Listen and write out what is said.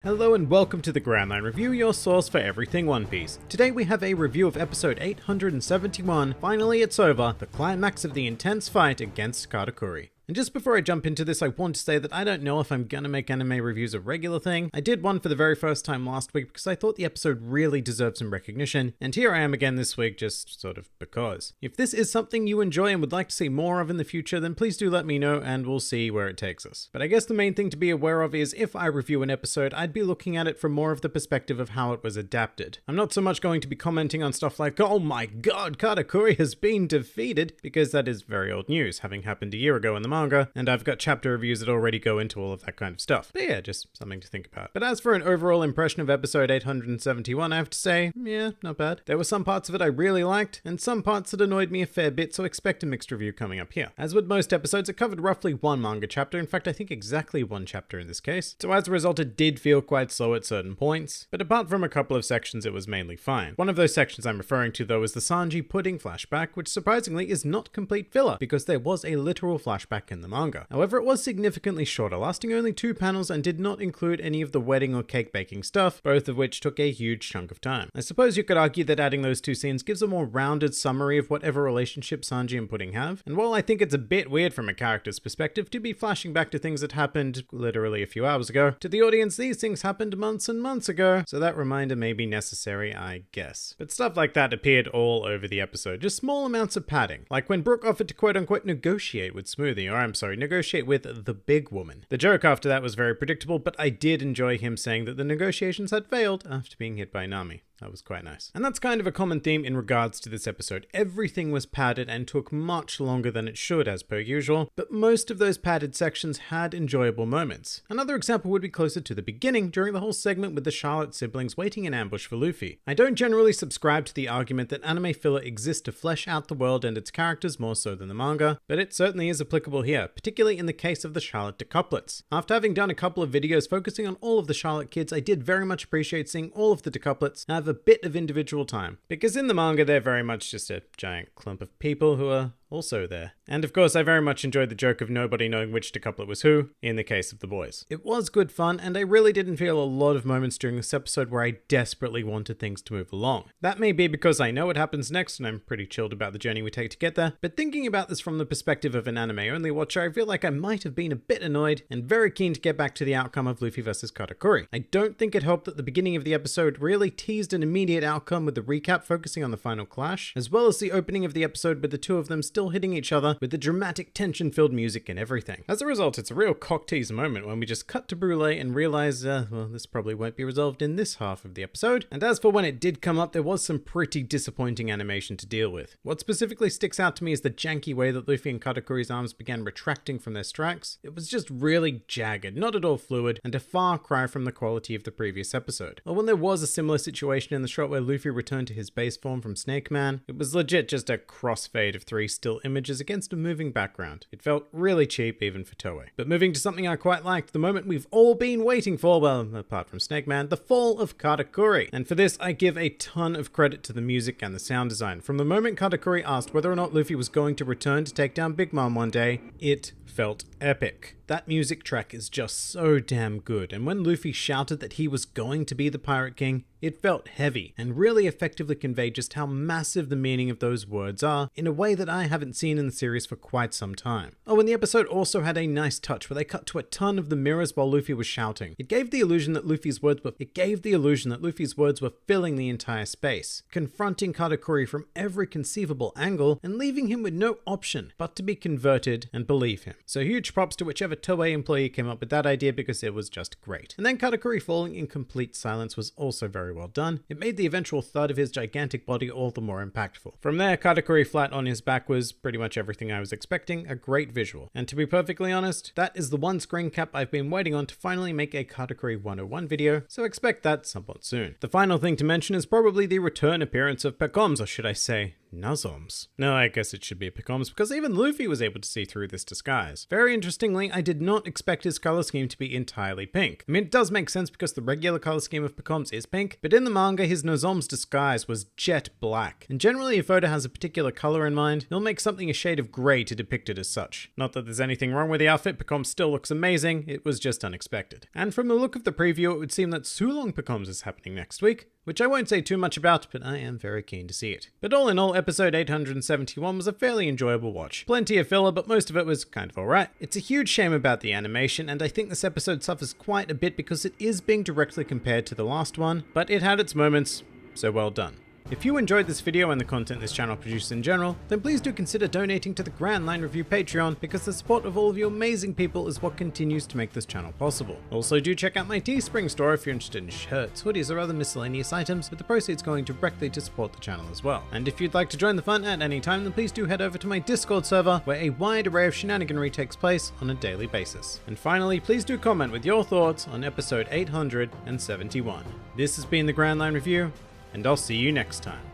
Hello and welcome to the Grand Line Review, your source for everything One Piece. Today we have a review of episode 871, Finally It's Over, the climax of the intense fight against Katakuri. And just before I jump into this, I want to say that I don't know if I'm gonna make anime reviews a regular thing. I did one for the very first time last week because I thought the episode really deserved some recognition, and here I am again this week just sort of because. If this is something you enjoy and would like to see more of in the future, then please do let me know and we'll see where it takes us. But I guess the main thing to be aware of is if I review an episode, I'd be looking at it from more of the perspective of how it was adapted. I'm not so much going to be commenting on stuff like, oh my god, Katakuri has been defeated, because that is very old news, having happened a year ago in the manga, and I've got chapter reviews that already go into all of that kind of stuff. But yeah, just something to think about. But as for an overall impression of episode 871, I have to say, yeah, not bad. There were some parts of it I really liked, and some parts that annoyed me a fair bit, so expect a mixed review coming up here. As with most episodes, it covered roughly one manga chapter, in fact I think exactly one chapter in this case, so as a result it did feel quite slow at certain points, but apart from a couple of sections it was mainly fine. One of those sections I'm referring to though is the Sanji pudding flashback, which surprisingly is not complete filler, because there was a literal flashback in the manga. However, it was significantly shorter, lasting only 2 panels and did not include any of the wedding or cake baking stuff, both of which took a huge chunk of time. I suppose you could argue that adding those 2 scenes gives a more rounded summary of whatever relationship Sanji and Pudding have, and while I think it's a bit weird from a character's perspective to be flashing back to things that happened literally a few hours ago, to the audience these things happened months and months ago, so that reminder may be necessary, I guess. But stuff like that appeared all over the episode, just small amounts of padding, like when Brook offered to quote-unquote negotiate with Smoothie, or I'm sorry, negotiate with the big woman. The joke after that was very predictable, but I did enjoy him saying that the negotiations had failed after being hit by Nami. That was quite nice. And that's kind of a common theme in regards to this episode. Everything was padded and took much longer than it should, as per usual, but most of those padded sections had enjoyable moments. Another example would be closer to the beginning, during the whole segment with the Charlotte siblings waiting in ambush for Luffy. I don't generally subscribe to the argument that anime filler exists to flesh out the world and its characters more so than the manga, but it certainly is applicable here, particularly in the case of the Charlotte decouplets. After having done a couple of videos focusing on all of the Charlotte kids, I did very much appreciate seeing all of the decouplets have a bit of individual time, because in the manga they're very much just a giant clump of people who are also there. And of course I very much enjoyed the joke of nobody knowing which decouplet was who, in the case of the boys. It was good fun, and I really didn't feel a lot of moments during this episode where I desperately wanted things to move along. That may be because I know what happens next and I'm pretty chilled about the journey we take to get there, but thinking about this from the perspective of an anime-only watcher, I feel like I might have been a bit annoyed and very keen to get back to the outcome of Luffy vs Katakuri. I don't think it helped that the beginning of the episode really teased an immediate outcome with the recap focusing on the final clash, as well as the opening of the episode with the two of them still hitting each other with the dramatic tension-filled music and everything. As a result, it's a real cock-tease moment when we just cut to Brûlé and realize, well, this probably won't be resolved in this half of the episode. And as for when it did come up, there was some pretty disappointing animation to deal with. What specifically sticks out to me is the janky way that Luffy and Katakuri's arms began retracting from their strikes. It was just really jagged, not at all fluid, and a far cry from the quality of the previous episode. Or when there was a similar situation in the shot where Luffy returned to his base form from Snake Man, it was legit just a crossfade of 3 still images against a moving background. It felt really cheap even for Toei. But moving to something I quite liked, the moment we've all been waiting for, well, apart from Snake Man, the fall of Katakuri. And for this, I give a ton of credit to the music and the sound design. From the moment Katakuri asked whether or not Luffy was going to return to take down Big Mom one day, it felt epic. That music track is just so damn good, and when Luffy shouted that he was going to be the Pirate King, it felt heavy and really effectively conveyed just how massive the meaning of those words are in a way that I haven't seen in the series for quite some time. Oh, and the episode also had a nice touch where they cut to a ton of the mirrors while Luffy was shouting. It gave the illusion that Luffy's words were filling the entire space, confronting Katakuri from every conceivable angle and leaving him with no option but to be converted and believe him. So huge props to whichever Toei employee came up with that idea, because it was just great. And then Katakuri falling in complete silence was also very well done. It made the eventual thud of his gigantic body all the more impactful. From there, Katakuri flat on his back was pretty much everything I was expecting, a great visual. And to be perfectly honest, that is the one screen cap I've been waiting on to finally make a Katakuri 101 video, so expect that somewhat soon. The final thing to mention is probably the return appearance of Pecoms, or should I say, Nozoms. No, I guess it should be Picoms because even Luffy was able to see through this disguise. Very interestingly, I did not expect his color scheme to be entirely pink. I mean, it does make sense because the regular color scheme of Picoms is pink, but in the manga, his Nozom's disguise was jet black. And generally, if Oda has a particular color in mind, he'll make something a shade of gray to depict it as such. Not that there's anything wrong with the outfit, Picoms still looks amazing, it was just unexpected. And from the look of the preview, it would seem that Sulong Picoms is happening next week, which I won't say too much about, but I am very keen to see it. But all in all, episode 871 was a fairly enjoyable watch. Plenty of filler, but most of it was kind of alright. It's a huge shame about the animation, and I think this episode suffers quite a bit because it is being directly compared to the last one, but it had its moments, so well done. If you enjoyed this video and the content this channel produces in general, then please do consider donating to the Grand Line Review Patreon because the support of all of you amazing people is what continues to make this channel possible. Also do check out my Teespring store if you're interested in shirts, hoodies or other miscellaneous items, with the proceeds going directly to support the channel as well. And if you'd like to join the fun at any time, then please do head over to my Discord server where a wide array of shenaniganry takes place on a daily basis. And finally, please do comment with your thoughts on episode 871. This has been the Grand Line Review, and I'll see you next time.